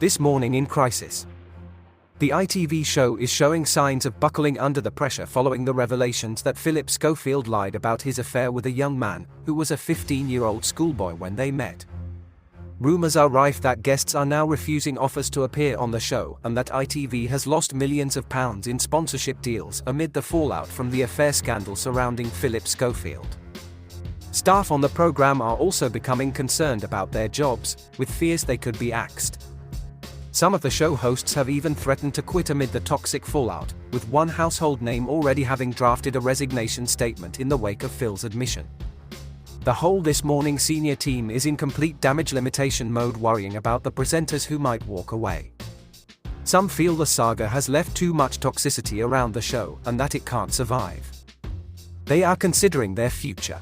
This morning in crisis. The ITV show is showing signs of buckling under the pressure following the revelations that Phillip Schofield lied about his affair with a young man who was a 15-year-old schoolboy when they met. Rumors are rife that guests are now refusing offers to appear on the show and that ITV has lost millions of pounds in sponsorship deals amid the fallout from the affair scandal surrounding Phillip Schofield. Staff on the programme are also becoming concerned about their jobs, with fears they could be axed. Some of the show hosts have even threatened to quit amid the toxic fallout, with one household name already having drafted a resignation statement in the wake of Phil's admission. The whole This Morning senior team is in complete damage limitation mode, worrying about the presenters who might walk away. Some feel the saga has left too much toxicity around the show and that it can't survive. They are considering their future.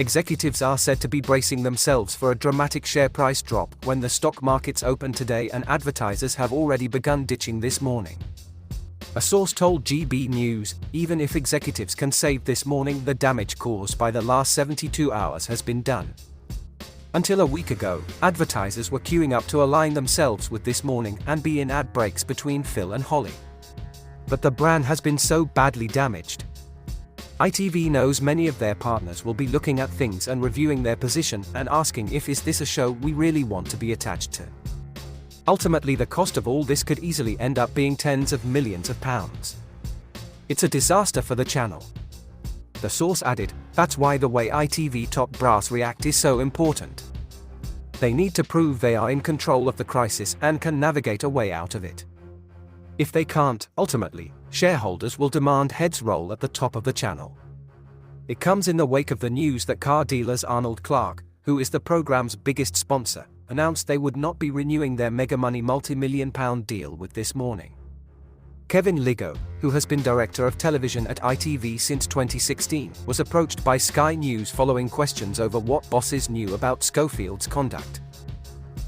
Executives are said to be bracing themselves for a dramatic share price drop when the stock markets open today, and advertisers have already begun ditching This Morning. A source told GB News, even if executives can save This Morning, the damage caused by the last 72 hours has been done. Until a week ago, advertisers were queuing up to align themselves with This Morning and be in ad breaks between Phil and Holly. But the brand has been so badly damaged. ITV knows many of their partners will be looking at things and reviewing their position and asking if is this a show we really want to be attached to. Ultimately, the cost of all this could easily end up being tens of millions of pounds. It's a disaster for the channel. The source added, that's why the way ITV top brass react is so important. They need to prove they are in control of the crisis and can navigate a way out of it. If they can't, ultimately, shareholders will demand heads roll at the top of the channel. It comes in the wake of the news that car dealers Arnold Clark, who is the programme's biggest sponsor, announced they would not be renewing their mega-money multi-million-pound deal with This Morning. Kevin Ligo, who has been director of television at ITV since 2016, was approached by Sky News following questions over what bosses knew about Schofield's conduct.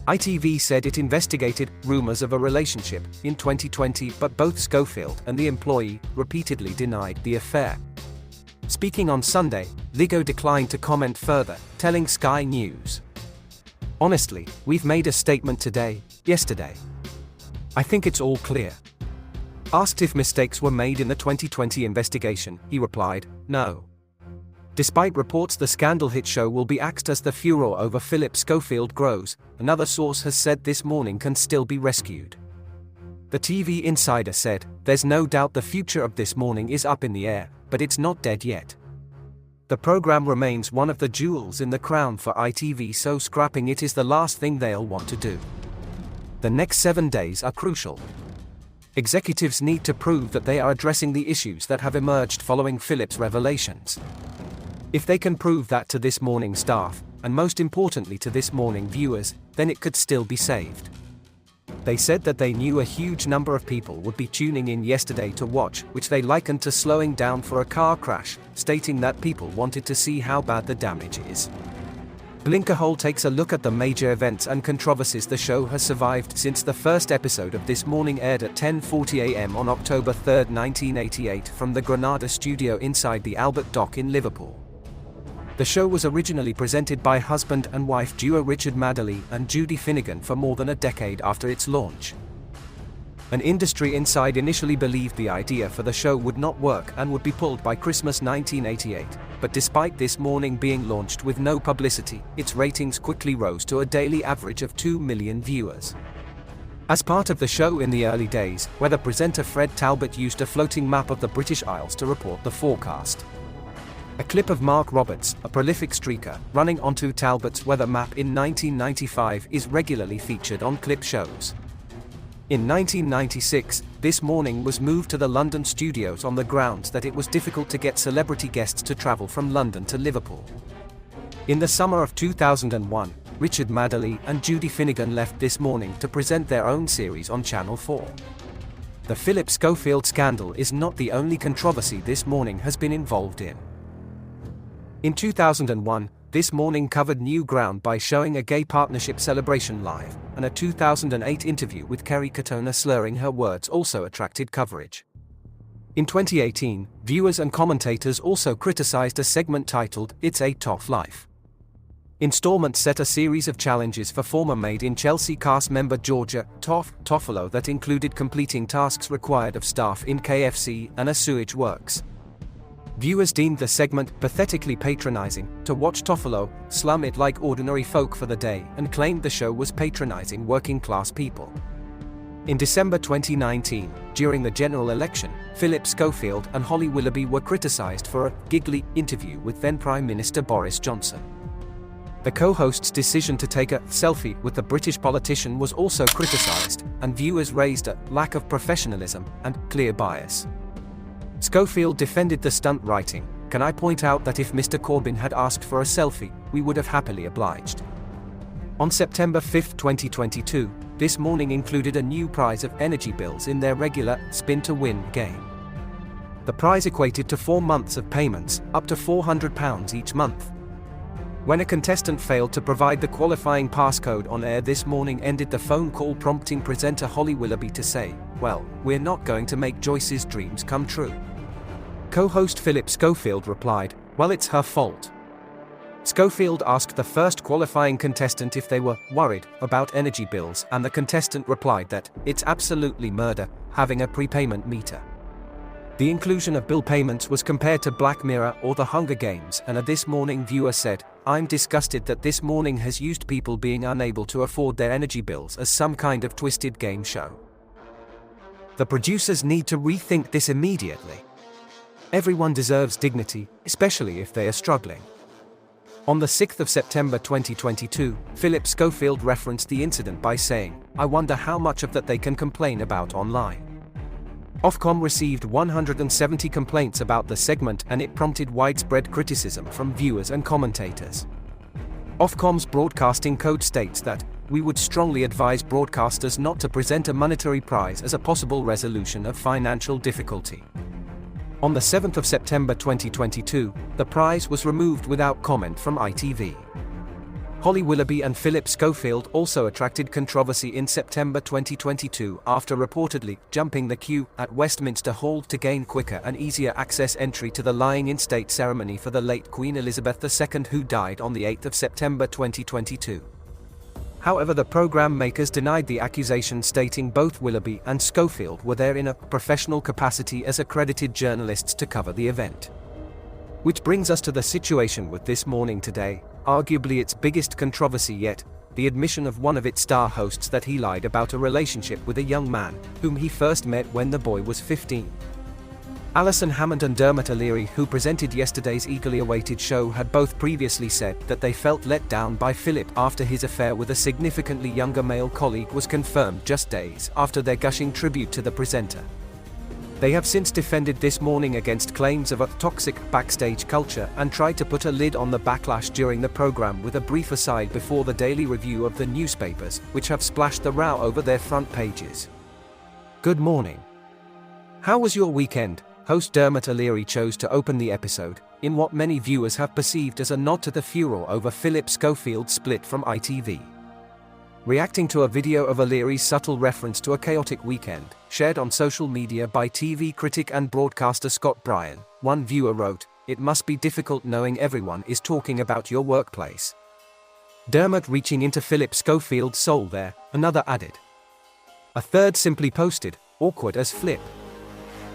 ITV said it investigated rumors of a relationship in 2020, but both Schofield and the employee repeatedly denied the affair. Speaking on Sunday, Ligo declined to comment further, telling Sky News, "Honestly, we've made a statement yesterday. I think it's all clear." Asked if mistakes were made in the 2020 investigation, he replied, "No." Despite reports the scandal hit show will be axed as the furor over Phillip Schofield grows, another source has said This Morning can still be rescued. The TV insider said, "There's no doubt the future of This Morning is up in the air, but it's not dead yet. The program remains one of the jewels in the crown for ITV, so scrapping it is the last thing they'll want to do. The next 7 days are crucial. Executives need to prove that they are addressing the issues that have emerged following Phillip's revelations. If they can prove that to This Morning staff, and most importantly to This Morning viewers, then it could still be saved." They said that they knew a huge number of people would be tuning in yesterday to watch, which they likened to slowing down for a car crash, stating that people wanted to see how bad the damage is. Blinkerhole takes a look at the major events and controversies the show has survived since the first episode of This Morning aired at 10:40 a.m. on October 3, 1988 from the Granada studio inside the Albert Dock in Liverpool. The show was originally presented by husband and wife duo Richard Madeley and Judy Finnegan for more than a decade after its launch. An industry inside initially believed the idea for the show would not work and would be pulled by Christmas 1988, but despite This Morning being launched with no publicity, its ratings quickly rose to a daily average of 2 million viewers. As part of the show in the early days, weather presenter Fred Talbot used a floating map of the British Isles to report the forecast. A clip of Mark Roberts, a prolific streaker, running onto Talbot's weather map in 1995 is regularly featured on clip shows. In 1996, This Morning was moved to the London studios on the grounds that it was difficult to get celebrity guests to travel from London to Liverpool. In the summer of 2001, Richard Madeley and Judy Finnegan left This Morning to present their own series on Channel 4. The Phillip Schofield scandal is not the only controversy This Morning has been involved in. In 2001, This Morning covered new ground by showing a gay partnership celebration live, and a 2008 interview with Kerry Katona slurring her words also attracted coverage. In 2018, viewers and commentators also criticized a segment titled "It's a Tough Life." Installment set a series of challenges for former Made in Chelsea cast member Georgia Toffolo that included completing tasks required of staff in KFC and a sewage works. Viewers deemed the segment pathetically patronizing to watch Toffolo slum it like ordinary folk for the day and claimed the show was patronizing working-class people. In December 2019, during the general election, Phillip Schofield and Holly Willoughby were criticized for a giggly interview with then Prime Minister Boris Johnson. The co-host's decision to take a selfie with the British politician was also criticized, and viewers raised a lack of professionalism and clear bias. Schofield defended the stunt, writing, "Can I point out that if Mr. Corbyn had asked for a selfie, we would have happily obliged." On September 5, 2022, This Morning included a new prize of energy bills in their regular Spin to Win game. The prize equated to 4 months of payments, up to £400 each month. When a contestant failed to provide the qualifying passcode on air, This Morning ended the phone call, prompting presenter Holly Willoughby to say, "Well, we're not going to make Joyce's dreams come true." Co-host Phillip Schofield replied, "Well, it's her fault." Schofield asked the first qualifying contestant if they were worried about energy bills, and the contestant replied that it's absolutely murder having a prepayment meter. The inclusion of bill payments was compared to Black Mirror or The Hunger Games, and a This Morning viewer said, "I'm disgusted that This Morning has used people being unable to afford their energy bills as some kind of twisted game show. The producers need to rethink this immediately. Everyone deserves dignity, especially if they are struggling." On the 6th of September 2022, Phillip Schofield referenced the incident by saying, "I wonder how much of that they can complain about online." Ofcom received 170 complaints about the segment, and it prompted widespread criticism from viewers and commentators. Ofcom's broadcasting code states that, "We would strongly advise broadcasters not to present a monetary prize as a possible resolution of financial difficulty." On the 7th of September 2022, the prize was removed without comment from ITV. Holly Willoughby and Phillip Schofield also attracted controversy in September 2022 after reportedly jumping the queue at Westminster Hall to gain quicker and easier access entry to the lying-in-state ceremony for the late Queen Elizabeth II, who died on the 8th of September 2022. However, the program makers denied the accusation, stating both Willoughby and Schofield were there in a professional capacity as accredited journalists to cover the event. Which brings us to the situation with This Morning today, arguably its biggest controversy yet, the admission of one of its star hosts that he lied about a relationship with a young man, whom he first met when the boy was 15. Alison Hammond and Dermot O'Leary, who presented yesterday's eagerly awaited show, had both previously said that they felt let down by Phillip after his affair with a significantly younger male colleague was confirmed just days after their gushing tribute to the presenter. They have since defended This Morning against claims of a toxic backstage culture and tried to put a lid on the backlash during the program with a brief aside before the daily review of the newspapers, which have splashed the row over their front pages. "Good morning. How was your weekend?" Host Dermot O'Leary chose to open the episode, in what many viewers have perceived as a nod to the furor over Phillip Schofield's split from ITV. Reacting to a video of O'Leary's subtle reference to a chaotic weekend, shared on social media by TV critic and broadcaster Scott Bryan, one viewer wrote, "It must be difficult knowing everyone is talking about your workplace." Dermot reaching into Phillip Schofield's soul there, another added. A third simply posted, "Awkward as flip."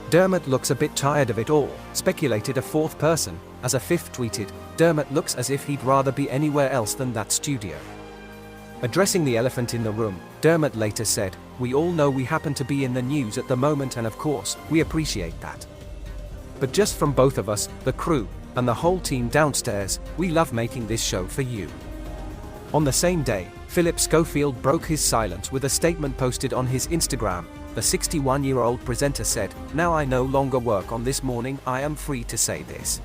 "Dermot looks a bit tired of it all," speculated a fourth person, as a fifth tweeted, "Dermot looks as if he'd rather be anywhere else than that studio." Addressing the elephant in the room, Dermot later said, "We all know we happen to be in the news at the moment, and of course, we appreciate that. But just from both of us, the crew, and the whole team downstairs, we love making this show for you." On the same day, Phillip Schofield broke his silence with a statement posted on his Instagram. The 61-year-old presenter said, "Now I no longer work on This Morning, I am free to say this.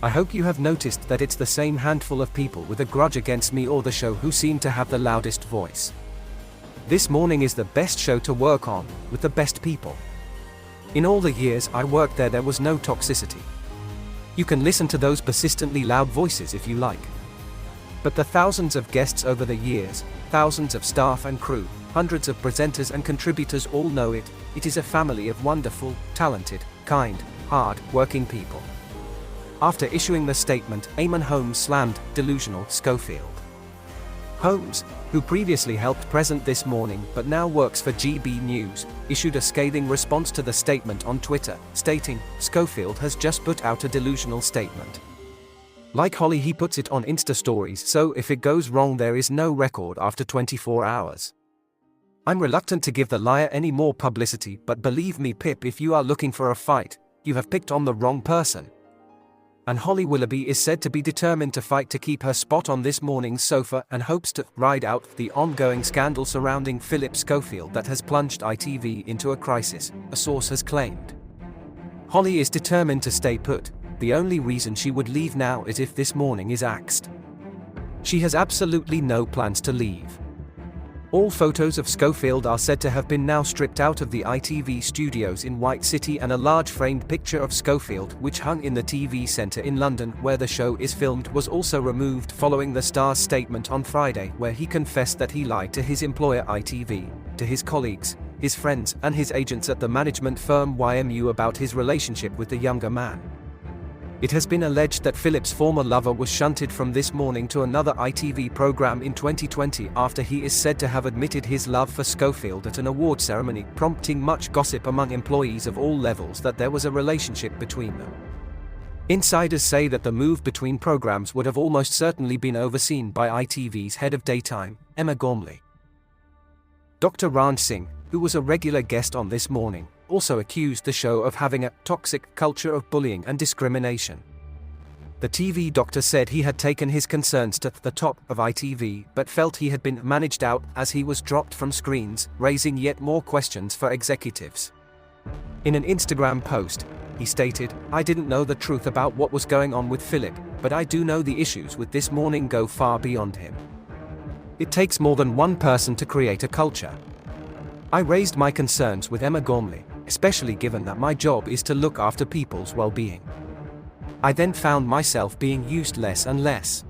I hope you have noticed that it's the same handful of people with a grudge against me or the show who seem to have the loudest voice. This Morning is the best show to work on, with the best people. In all the years I worked there was no toxicity. You can listen to those persistently loud voices if you like. But the thousands of guests over the years, thousands of staff and crew, hundreds of presenters and contributors all know it. It is a family of wonderful, talented, kind, hard-working people. After issuing the statement, Eamon Holmes slammed delusional Schofield. Holmes, who previously helped present This Morning but now works for GB News, issued a scathing response to the statement on Twitter, stating, "Schofield has just put out a delusional statement. Like Holly, he puts it on Insta stories, so if it goes wrong there is no record after 24 hours. I'm reluctant to give the liar any more publicity, but believe me Pip, if you are looking for a fight, you have picked on the wrong person." And Holly Willoughby is said to be determined to fight to keep her spot on This Morning's sofa and hopes to ride out the ongoing scandal surrounding Phillip Schofield that has plunged ITV into a crisis, a source has claimed. Holly is determined to stay put. The only reason she would leave now is if This Morning is axed. She has absolutely no plans to leave. All photos of Schofield are said to have been now stripped out of the ITV studios in White City, and a large framed picture of Schofield, which hung in the TV centre in London where the show is filmed, was also removed following the star's statement on Friday, where he confessed that he lied to his employer ITV, to his colleagues, his friends and his agents at the management firm YMU about his relationship with the younger man. It has been alleged that Philip's former lover was shunted from This Morning to another ITV program in 2020 after he is said to have admitted his love for Schofield at an award ceremony, prompting much gossip among employees of all levels that there was a relationship between them. Insiders say that the move between programs would have almost certainly been overseen by ITV's head of daytime, Emma Gormley. Dr. Ranj Singh, who was a regular guest on This Morning, also accused the show of having a toxic culture of bullying and discrimination. The TV doctor said he had taken his concerns to the top of ITV but felt he had been managed out as he was dropped from screens, raising yet more questions for executives. In an Instagram post, he stated, "I didn't know the truth about what was going on with Philip, but I do know the issues with This Morning go far beyond him. It takes more than one person to create a culture. I raised my concerns with Emma Gormley, especially given that my job is to look after people's well-being. I then found myself being used less and less.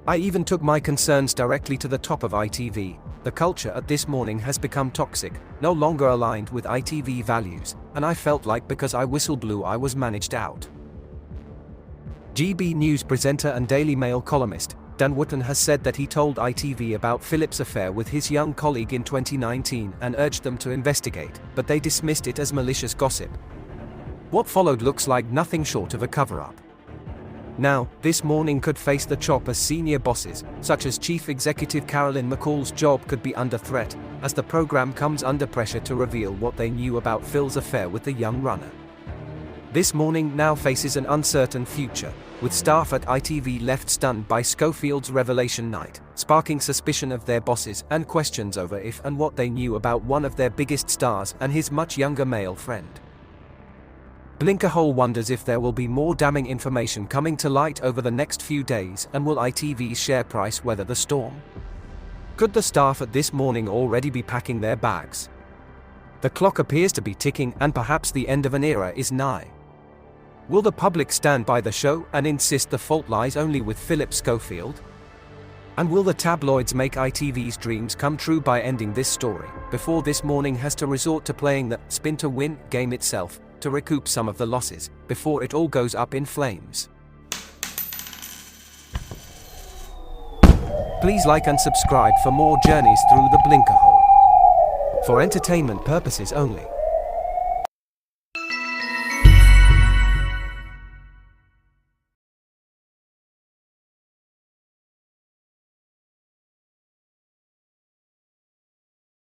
I even took my concerns directly to the top of ITV. The culture at This Morning has become toxic, no longer aligned with ITV values, and I felt like because I whistle blew I was managed out." GB News presenter and Daily Mail columnist Dan Wootton has said that he told ITV about Philip's affair with his young colleague in 2019 and urged them to investigate, but they dismissed it as malicious gossip. What followed looks like nothing short of a cover-up. Now, This Morning could face the chop as senior bosses, such as Chief Executive Carolyn McCall's job could be under threat, as the program comes under pressure to reveal what they knew about Phil's affair with the young runner. This Morning now faces an uncertain future, with staff at ITV left stunned by Schofield's revelation night, sparking suspicion of their bosses and questions over if and what they knew about one of their biggest stars and his much younger male friend. Blinkerhole wonders if there will be more damning information coming to light over the next few days, and will ITV's share price weather the storm? Could the staff at This Morning already be packing their bags? The clock appears to be ticking, and perhaps the end of an era is nigh. Will the public stand by the show and insist the fault lies only with Phillip Schofield? And will the tabloids make ITV's dreams come true by ending this story, before This Morning has to resort to playing the spin to win game itself, to recoup some of the losses, before it all goes up in flames? Please like and subscribe for more journeys through the Blinkerhole. For entertainment purposes only.